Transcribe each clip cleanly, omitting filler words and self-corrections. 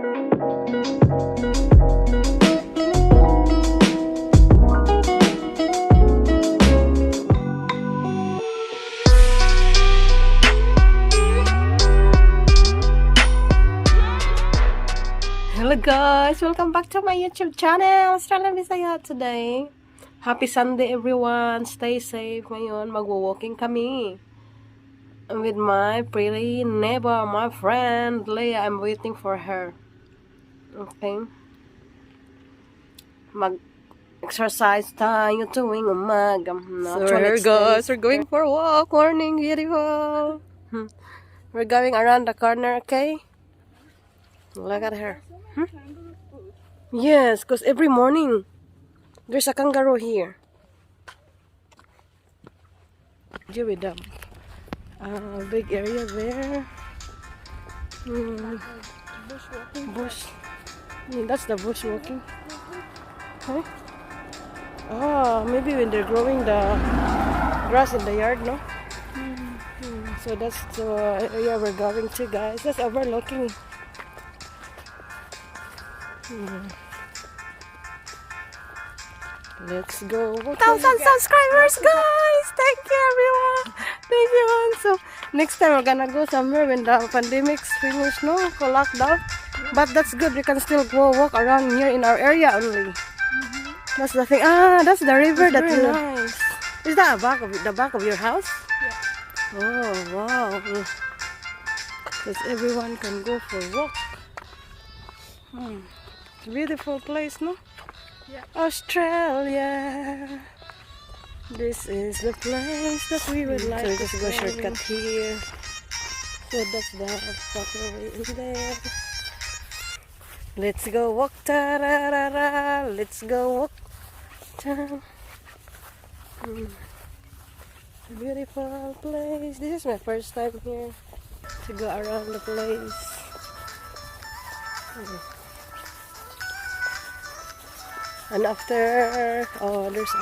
Hello guys, welcome back to my YouTube channel, Australianang Bisaya today. Happy Sunday everyone, stay safe. Ngayon, magwo-walking kami with my pretty neighbor, my friend, Leah. I'm waiting for her. Okay. Mag-exercise tayo tuwing umaga. So here guys, we're going for a walk. Morning, beautiful. We're going around the corner, okay? Look at her. Yes, because every morning there's a kangaroo here. Here with a big area there. Bush. That's the bush walking. Huh? Oh, maybe when they're growing the grass in the yard, no? So that's the area we're going to, guys. That's overlooking. Let's go. 1,000 subscribers, guys! Thank you, everyone. Thank you, man. So next time we're gonna go somewhere when the pandemic's finished, no, for lockdown. But that's good. We can still go walk around here in our area only. That's the thing. Ah, that's the river. That's nice. Is that the back of your house? Yeah. Oh wow. Because everyone can go for a walk. Beautiful place, no? Yeah. Australia. This is the place that we would like to go shortcut here. So that's the proper way in there. Let's go walk, ta-ra-ra-ra. Let's go walk. Beautiful place. This is my first time here to go around the place. And after, oh, there's a,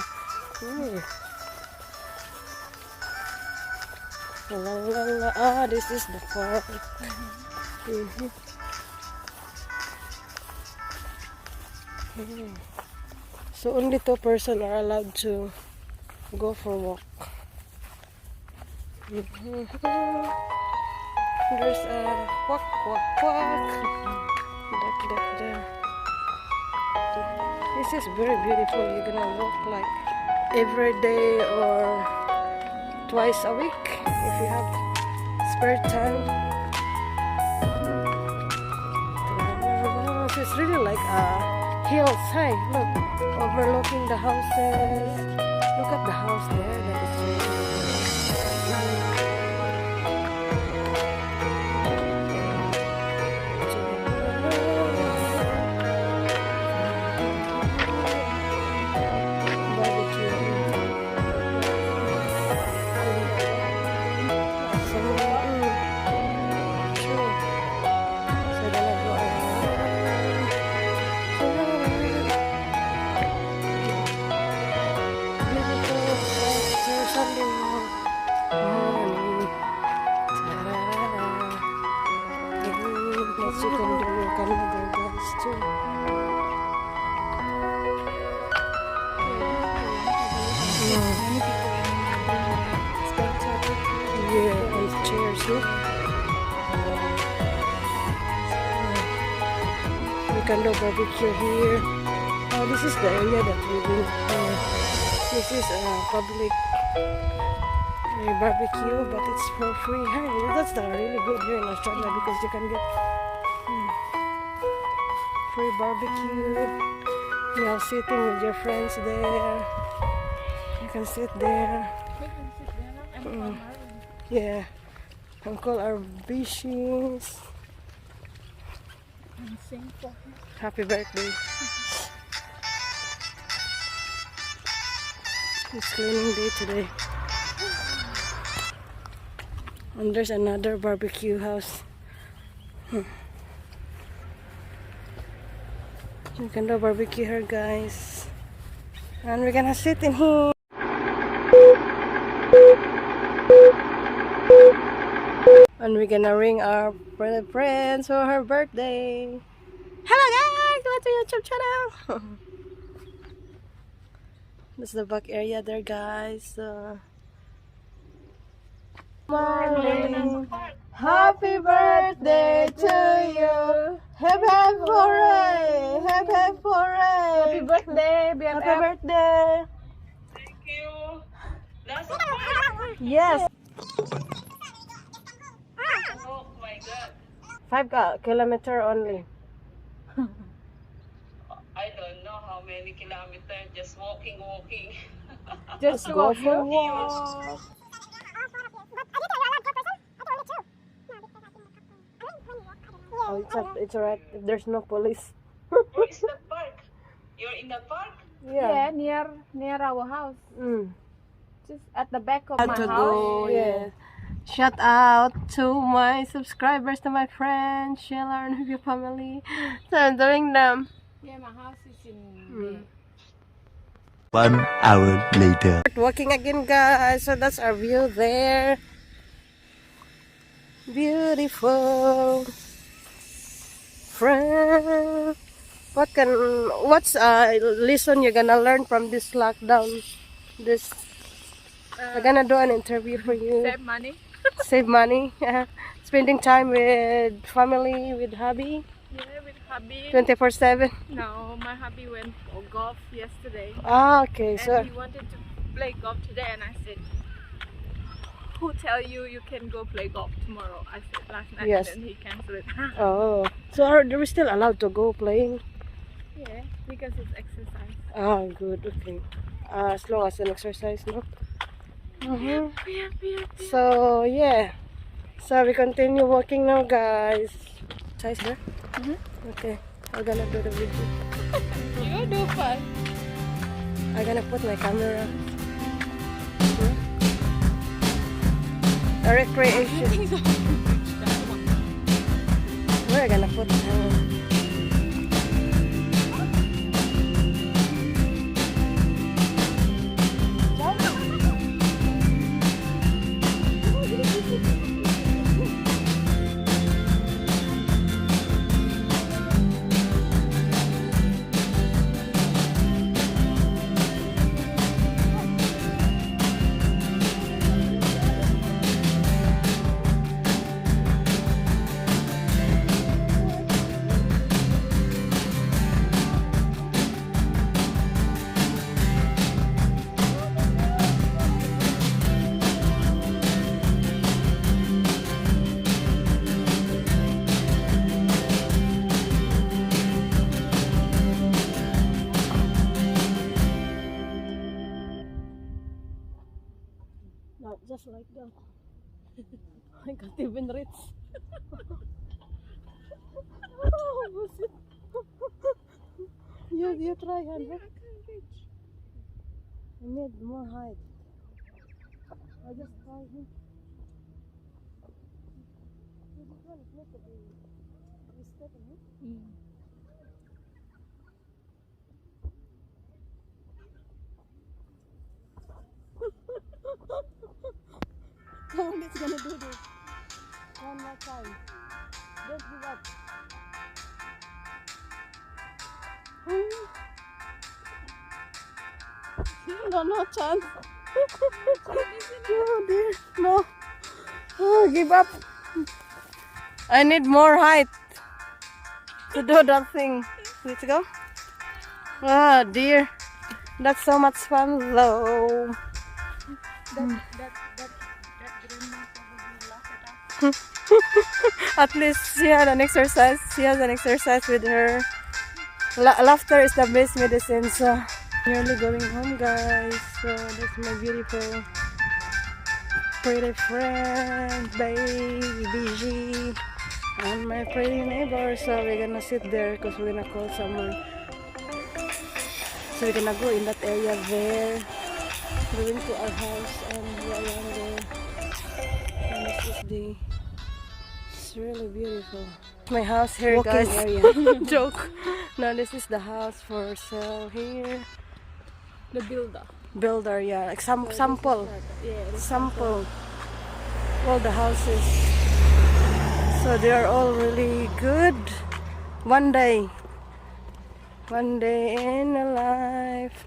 this is the park. So only 2 persons are allowed to go for a walk. There's a walk. This is very beautiful. You're gonna walk like every day or twice a week if you have spare time. So it's really like hills. Hey, look, overlooking the houses. Look at the house there. That is really you can do your Canada guys too. Yeah, and chairs, look. You can do barbecue here. Oh, this is the area that we will. This is a public barbecue, but it's for free. Hey, that's the really good here in Australia because you can get free barbecue. You're sitting with your friends there. You can sit there. Yeah. Uncle our wishes. Happy birthday. It's cleaning day today. And there's another barbecue house. You can do barbecue here, guys. And we're gonna sit in here. And we're gonna ring our friends for her birthday. Hello guys, welcome to YouTube channel. This is the back area there, guys. Morning. Happy birthday to you. Happy hooray! Happy hooray! Happy birthday, BFF. Happy birthday! Thank you. That's Yes, oh my God. 5 kilometers only. I don't know how many kilometers. Just walking. Just go for a walk. Oh, it's alright if there's no police. Where is the park? You're in the park? Yeah. Near our house. Mm. Just at the back of my To house. go, yeah. Shout out to my subscribers, to my friends, Sheila and your family. So I'm doing them. Yeah, my house is in Mm. 1 hour later. Walking again, guys. So that's our view there. Beautiful. Friend. What's lesson you're gonna learn from this lockdown? This I'm gonna do an interview for you. Save money. Save money. Spending time with family, with hubby. Yeah, with hubby. 24/7. No, my hubby went for golf yesterday. Ah, okay. And So he wanted to play golf today, and I said, who tell you you can go play golf tomorrow? I said last night, Yes. and then he canceled it. oh, so are we still allowed to go playing? Yeah, because it's exercise. Ah, good. Okay. As long as an exercise, no. Yeah. So yeah. So we continue walking now, guys. Size there. Okay. I'm gonna do the video. You do fun. I'm gonna put my camera. A recreation. Where am I gonna put Not just like that. I can't even reach. Oh, bullshit. You try, Hannah. I need more height. I just try him. This one is not to be stepping, huh? Come on, let's gonna do this. One more time. Don't give up. No chance. Oh dear, no. Oh, give up. I need more height to do that thing. Let's go. Oh dear, that's so much fun though. That grandma probably laughed at us. At least she had an exercise. She has an exercise with her. Laughter is the best medicine. So nearly going home, guys. So that's my beautiful, pretty friend, baby BG, and my pretty neighbor. So we're gonna sit there because we're gonna call someone. So we're gonna go in that area there, going to our house and around there. And this is the. It's really beautiful. My house here, Walking guys. area. Joke. Now this is the house for sale here. The builder. Builder, yeah. Like sample. Yeah. Sample. All the houses. So they are all really good. One day. One day in a life.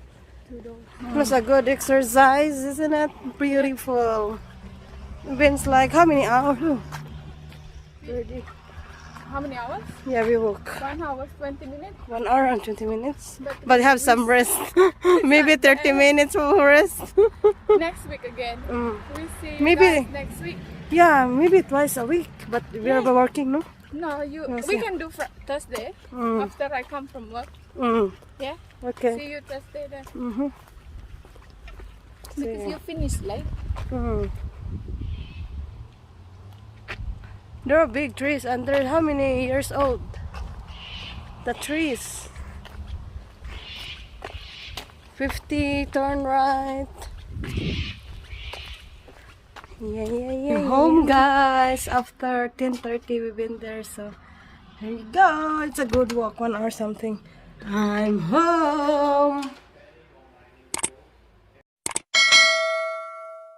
Plus a good exercise, isn't it? Beautiful. It's like how many hours? 30. How many hours? Yeah, we walk. 1 hour, 20 minutes? 1 hour and 20 minutes. But have some rest. Maybe 30 minutes for rest. Next week again. Mm. We see Maybe- you guys next week. Yeah, maybe twice a week. But we are working, no? No, Yes, we yeah. can do Thursday Mm. after I come from work. Mm. Yeah? Okay. See you Thursday then. Mm-hmm. Because you finish late. Mm. There are big trees, and they're how many years old? The trees. 50, turn right. Yeah. Home, guys. After 10:30, we've been there, so here you go. It's a good walk, 1 hour something. I'm home.